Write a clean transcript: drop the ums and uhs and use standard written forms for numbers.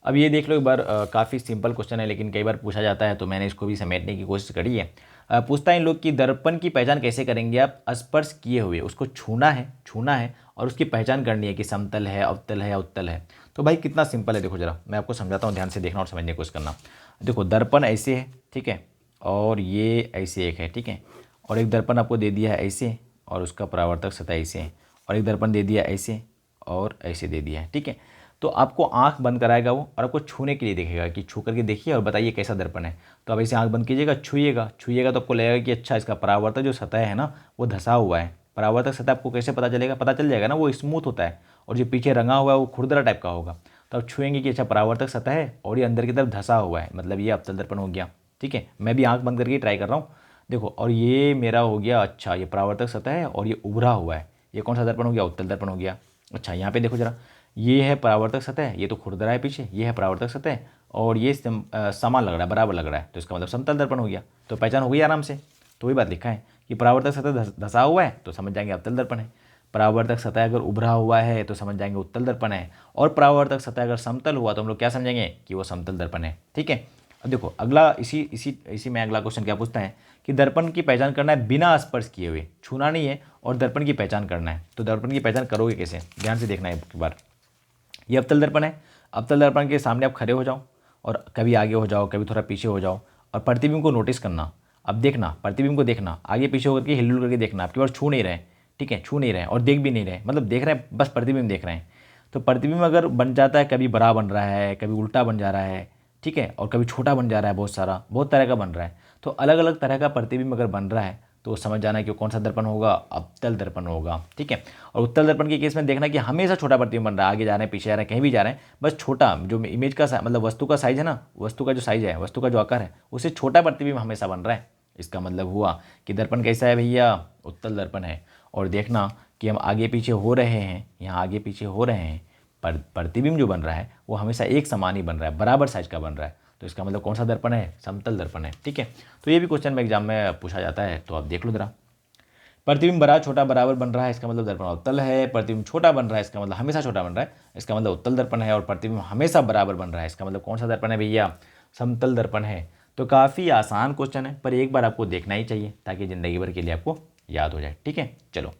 अब ये देख लो एक बार, काफ़ी सिंपल क्वेश्चन है लेकिन कई बार पूछा जाता है, तो मैंने इसको भी समेटने की कोशिश करी है। पूछता है इन लोग कि दर्पण की पहचान कैसे करेंगे आप स्पर्श किए हुए, उसको छूना है और उसकी पहचान करनी है कि समतल है, अवतल है या उत्तल है। तो भाई कितना सिंपल है, देखो जरा मैं आपको समझाता हूँ, ध्यान से देखना और समझने की कोशिश करना। देखो दर्पण ऐसे है, ठीक है, और ये ऐसे एक है, ठीक है, और एक दर्पण आपको दे दिया है ऐसे और उसका परावर्तक सतह ऐसे है, और एक दर्पण दे दिया ऐसे और ऐसे दे दिया है, ठीक है। तो आपको आंख बंद कराएगा वो और आपको छूने के लिए देखेगा कि छू करके देखिए और बताइए कैसा दर्पण है। तो आप ऐसे आंख बंद कीजिएगा, छूइएगा तो आपको लगेगा कि अच्छा इसका परावर्तक जो सतह है ना वो धसा हुआ है। परावर्तक सतह आपको कैसे पता चलेगा, पता चल जाएगा ना, वो स्मूथ होता है और जो पीछे रंगा हुआ है वो खुरदरा टाइप का होगा। तो आप छुएंगे कि अच्छा परावर्तक सतह है और ये अंदर की तरफ धसा हुआ है, मतलब ये अवतल दर्पण हो गया, ठीक है। मैं भी आंख बंद करके ट्राई कर रहा हूँ, देखो, और ये मेरा हो गया, अच्छा ये परावर्तक सतह है और ये उभरा हुआ है, ये कौन सा दर्पण हो गया, उत्तल दर्पण हो गया। अच्छा यहाँ पे देखो जरा, ये है परावर्तक सतह, ये तो खुरदरा है पीछे, ये है परावर्तक सतह और ये समान लग रहा है, बराबर लग रहा है, तो इसका मतलब समतल दर्पण हो गया। तो पहचान हो गई आराम से। तो वही बात लिखा है कि परावर्तक सतह धसा हुआ है तो समझ जाएंगे अवतल दर्पण है, परावर्तक सतह अगर उभरा हुआ है तो समझ जाएंगे उत्तल दर्पण है, और परावर्तक सतह अगर समतल हुआ तो हम लोग क्या समझेंगे कि वो समतल दर्पण है, ठीक है। अब देखो अगला, इसी इसी इसी में अगला क्वेश्चन क्या पूछता है कि दर्पण की पहचान करना है बिना स्पर्श किए हुए, छूना नहीं है और दर्पण की पहचान करना है। तो दर्पण की पहचान करोगे कैसे, ध्यान से देखना है एक बार। ये अवतल दर्पण है, अवतल दर्पण के सामने आप खड़े हो जाओ और कभी आगे हो जाओ, कभी थोड़ा पीछे हो जाओ और प्रतिबिंब को नोटिस करना। अब देखना, प्रतिबिंब को देखना, आगे पीछे होकर के हिल करके देखना, आपकी बार छू नहीं रहे, ठीक है, छू नहीं रहे और देख भी नहीं रहे, मतलब देख रहे हैं बस प्रतिबिंब देख रहे हैं। तो प्रतिबिंब अगर बन जाता है, कभी बड़ा बन रहा है, कभी उल्टा बन जा रहा है, ठीक है, और कभी छोटा बन जा रहा है, बहुत तरह का बन रहा है। तो अलग अलग तरह का प्रतिबिंब अगर बन रहा है तो समझ जाना है कि कौन सा दर्पण होगा, अवतल दर्पण होगा, ठीक है। और उत्तल दर्पण के केस में देखना कि हमेशा छोटा प्रतिबिंब बन रहा है, आगे जा रहे हैं, पीछे जा रहे हैं, कहीं भी जा रहे हैं, बस छोटा जो इमेज का मतलब वस्तु का साइज है ना, वस्तु का जो साइज है, वस्तु का जो आकार है, उससे छोटा प्रतिबिंब हमेशा बन रहा है। इसका मतलब हुआ कि दर्पण कैसा है भैया, उत्तल दर्पण है। और देखना कि हम आगे पीछे हो रहे हैं, यहाँ आगे पीछे हो रहे हैं, पर प्रतिबिंब जो बन रहा है वो हमेशा एक समान ही बन रहा है, बराबर साइज का बन रहा है। तो इसका मतलब कौन सा दर्पण है, समतल दर्पण है, ठीक है। तो ये भी क्वेश्चन में एग्जाम में पूछा जाता है, तो आप देख लो जरा। प्रतिबिंब बड़ा छोटा बराबर बन रहा है, इसका मतलब दर्पण अवतल है। प्रतिबिंब छोटा बन रहा है, इसका मतलब हमेशा छोटा बन रहा है, इसका मतलब उत्तल दर्पण है। और प्रतिबिंब हमेशा बराबर बन रहा है, इसका मतलब कौन सा दर्पण है भैया, समतल दर्पण है। तो काफ़ी आसान क्वेश्चन है, पर एक बार आपको देखना ही चाहिए ताकि ज़िंदगी भर के लिए आपको याद हो जाए, ठीक है। चलो